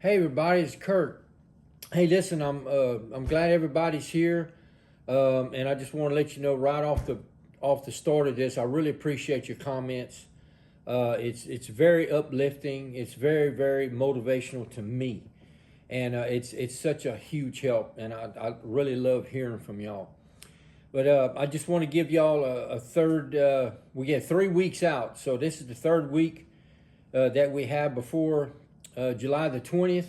Hey everybody, it's Kirk. Hey, listen, I'm glad everybody's here, and I just want to let you know right off the start of this, I really appreciate your comments. It's very uplifting. It's very motivational to me, and it's such a huge help, and I really love hearing from y'all. But I just want to give y'all a third. We get 3 weeks out, so this is the third week that we have before July the 20th.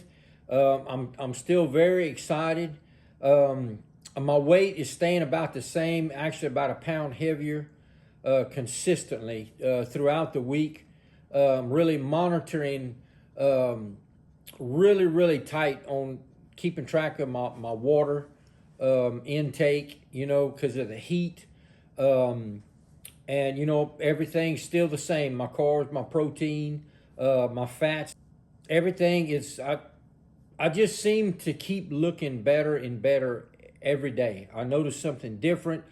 I'm still very excited. My weight is staying about the same, actually about a pound heavier consistently throughout the week. Really monitoring, really tight on keeping track of my water intake, because of the heat. And, everything's still the same. My carbs, my protein, my fats, everything is, I just seem to keep looking better and better every day. I notice something different.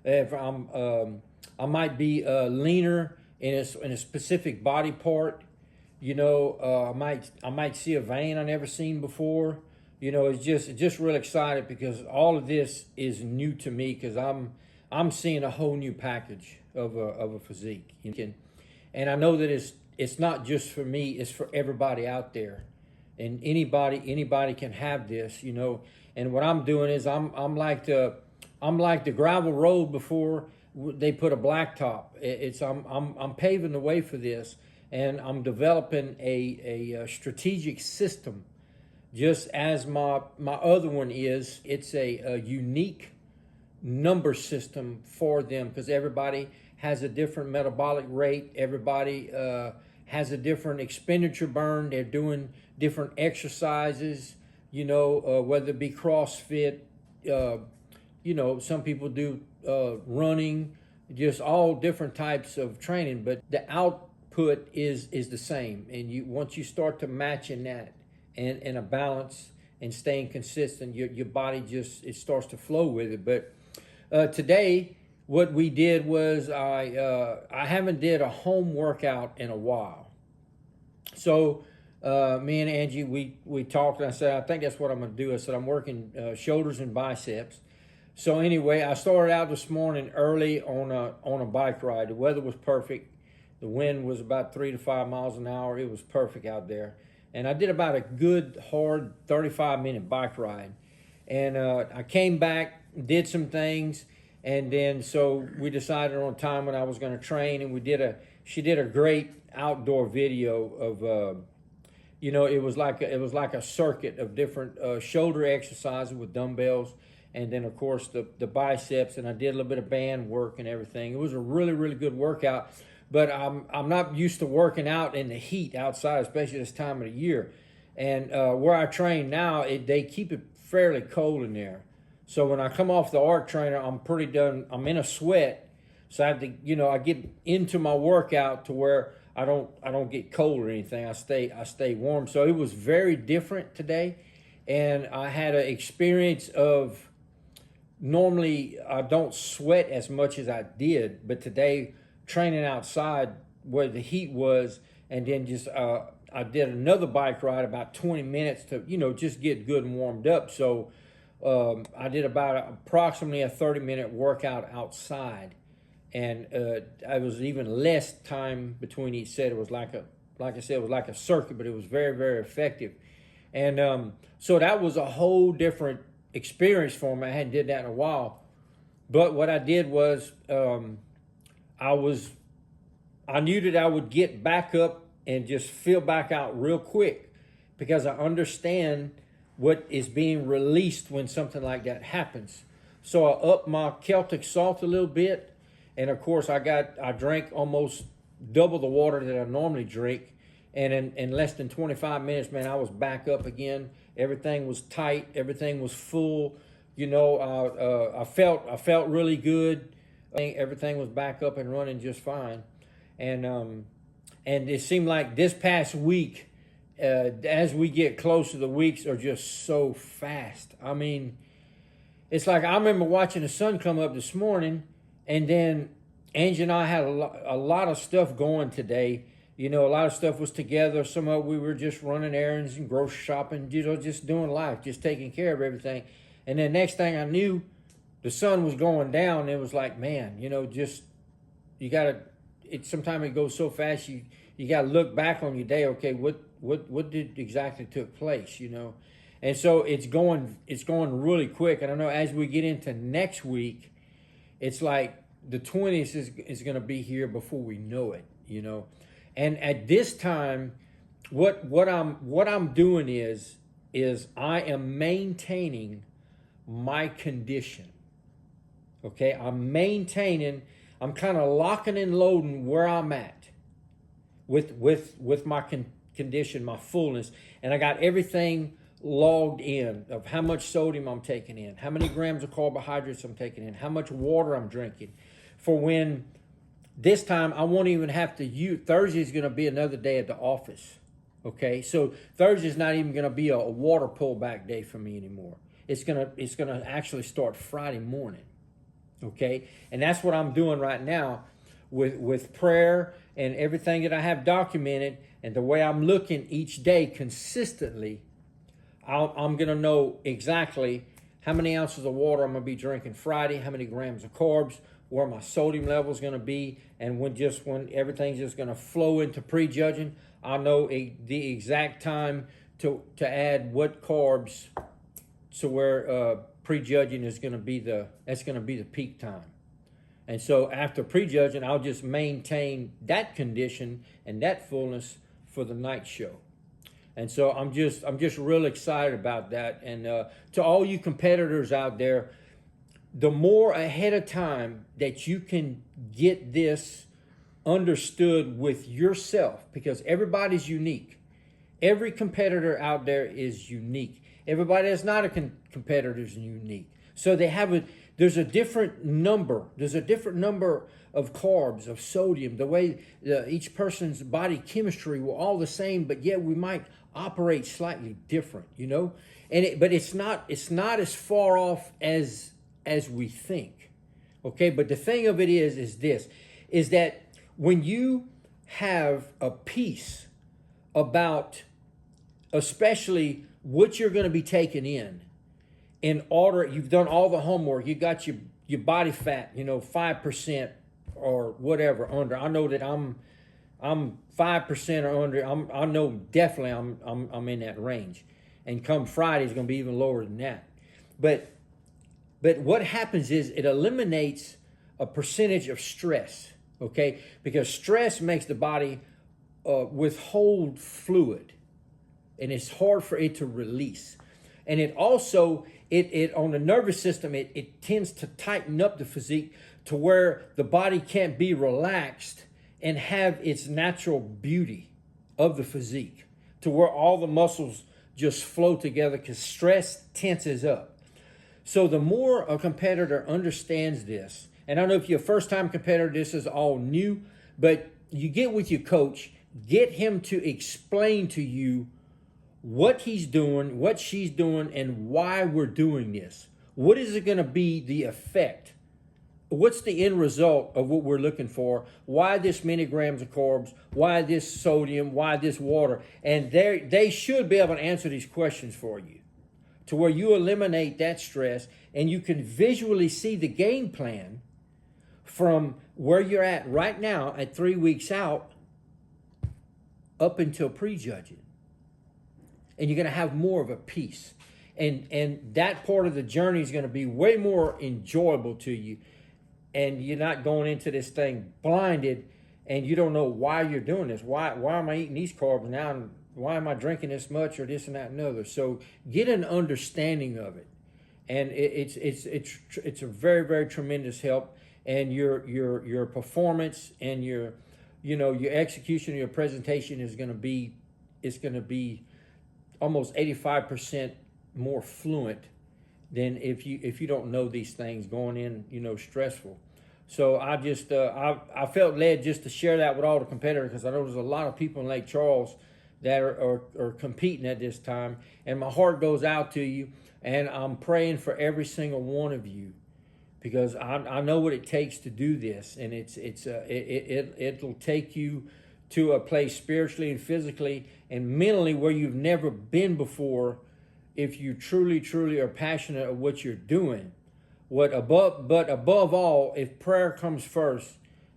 If I might be leaner in a specific body part. I might see a vein I never seen before. It's just real excited because all of this is new to me because I'm seeing a whole new package of a physique. And I know that it's not just for me; it's for everybody out there. And anybody can have this, And what I'm doing is I'm like the gravel road before they put a blacktop. I'm paving the way for this, and I'm developing a strategic system, just as my other one is. It's a unique number system for them because everybody has a different metabolic rate. Everybody has a different expenditure burn. They're doing different exercises, whether it be CrossFit, some people do running, just all different types of training, but the output is the same. And once you start to matching that and in a balance and staying consistent, your body it starts to flow with it. But today, what we did was I haven't did a home workout in a while. So me and Angie, we talked, and I said, I think that's what I'm going to do. I said, I'm working shoulders and biceps. So anyway, I started out this morning early on a bike ride. The weather was perfect. The wind was about 3 to 5 miles an hour. It was perfect out there. And I did about a good, hard 35-minute bike ride. And I came back, did some things, and then so we decided on time when I was going to train, and she did a great outdoor video of it was like a circuit of different shoulder exercises with dumbbells, and then of course the biceps, and I did a little bit of band work and everything. It was a really good workout, but I'm not used to working out in the heat outside, especially this time of the year. And where I train now, they keep it fairly cold in there. So when I come off the arc trainer, I'm pretty done. I'm in a sweat, so I have to, I get into my workout to where I don't get cold or anything. I stay warm. So it was very different today, and I had an experience of, normally I don't sweat as much as I did, but today training outside where the heat was, and then just I did another bike ride about 20 minutes to just get good and warmed up. So I did about approximately a 30-minute workout outside. And I was even less time between each set. It was like I said, it was like a circuit, but it was very effective. And so that was a whole different experience for me. I hadn't did that in a while. But what I did was I knew that I would get back up and just fill back out real quick because I understand what is being released when something like that happens. So I upped my Celtic salt a little bit. And of course, I drank almost double the water that I normally drink. And in less than 25 minutes, man, I was back up again. Everything was tight. Everything was full. I felt really good. Everything was back up and running just fine. And it seemed like this past week, as we get closer, the weeks are just so fast. I mean, it's like I remember watching the sun come up this morning, and then Angie and I had a lot of stuff going today, You know, a lot of stuff was together. Some of it we were just running errands and grocery shopping, you know, just doing life, just taking care of everything. And then next thing I knew, the sun was going down. It was like, man, you know, just you gotta. Sometimes it goes so fast. You gotta look back on your day. Okay, what did exactly took place? You know, and so it's going really quick. And I know as we get into next week, it's like the 20th is going to be here before we know it. You know, and at this time, what I'm doing is I am maintaining my condition. Okay, I'm kind of locking and loading where I'm at with my condition, my fullness, and I got everything logged in of how much sodium I'm taking in, how many grams of carbohydrates I'm taking in, how much water I'm drinking. For when this time I won't even have to use, Thursday is going to be another day at the office. Okay, so Thursday is not even going to be a water pullback day for me anymore. It's gonna actually start Friday morning. Okay, and that's what I'm doing right now with prayer and everything that I have documented, and the way I'm looking each day consistently. I'm gonna know exactly how many ounces of water I'm gonna be drinking Friday, how many grams of carbs, where my sodium level is gonna be, and when everything's just gonna flow into prejudging, I'll know the exact time to add what carbs. So where prejudging is going to be that's going to be the peak time. And so after prejudging, I'll just maintain that condition and that fullness for the night show. And so I'm just real excited about that. And to all you competitors out there, the more ahead of time that you can get this understood with yourself, because everybody's unique. Every competitor out there is unique. Everybody that's not a competitor is unique. So there's a different number. There's a different number of carbs, of sodium. The way each person's body chemistry will all the same, but yet we might operate slightly different, you know? But it's not as far off as we think. Okay, but the thing of it is that when you have a peace about especially what you're going to be taking in order, you've done all the homework, you got your body fat, 5% or whatever under. I know that I'm 5% or under. I know definitely I'm in that range, and come Friday is going to be even lower than that. But what happens is it eliminates a percentage of stress, okay? Because stress makes the body withhold fluid, and it's hard for it to release. And it also, it on the nervous system, it tends to tighten up the physique to where the body can't be relaxed and have its natural beauty of the physique, to where all the muscles just flow together because stress tenses up. So the more a competitor understands this, and I don't know if you're a first-time competitor, this is all new, but you get with your coach, get him to explain to you what he's doing, what she's doing, and why we're doing this. What is it going to be the effect? What's the end result of what we're looking for? Why this many grams of carbs? Why this sodium? Why this water? And they should be able to answer these questions for you, to where you eliminate that stress and you can visually see the game plan from where you're at right now at 3 weeks out up until prejudging. And you're going to have more of a peace. And that part of the journey is going to be way more enjoyable to you. And you're not going into this thing blinded and you don't know why you're doing this. Why am I eating these carbs now? And why am I drinking this much or this and that and other? So get an understanding of it. And it's a very, very tremendous help. And your performance and your execution, your presentation is going to be almost 85% more fluent than if you don't know these things going in, stressful. So I just I felt led just to share that with all the competitors, because I know there's a lot of people in Lake Charles that are competing at this time, and my heart goes out to you, and I'm praying for every single one of you, because I know what it takes to do this, and it'll take you to a place spiritually and physically and mentally where you've never been before, if you truly, truly are passionate of what you're doing. But above all, if prayer comes first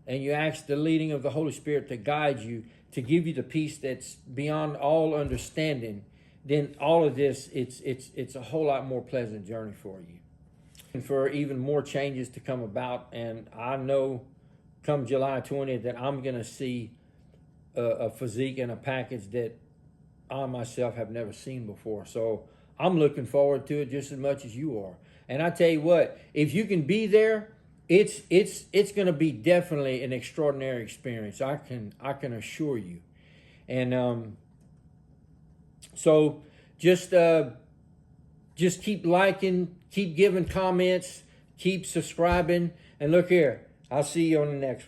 and you ask the leading of the Holy Spirit to guide you, to give you the peace that's beyond all understanding, then all of this, it's a whole lot more pleasant journey for you. And for even more changes to come about, and I know come July 20th that I'm going to see a physique and a package that I myself have never seen before. So I'm looking forward to it just as much as you are. And I tell you what, if you can be there, it's going to be definitely an extraordinary experience. I can assure you. And so just keep liking, keep giving comments, keep subscribing, and look here, I'll see you on the next one.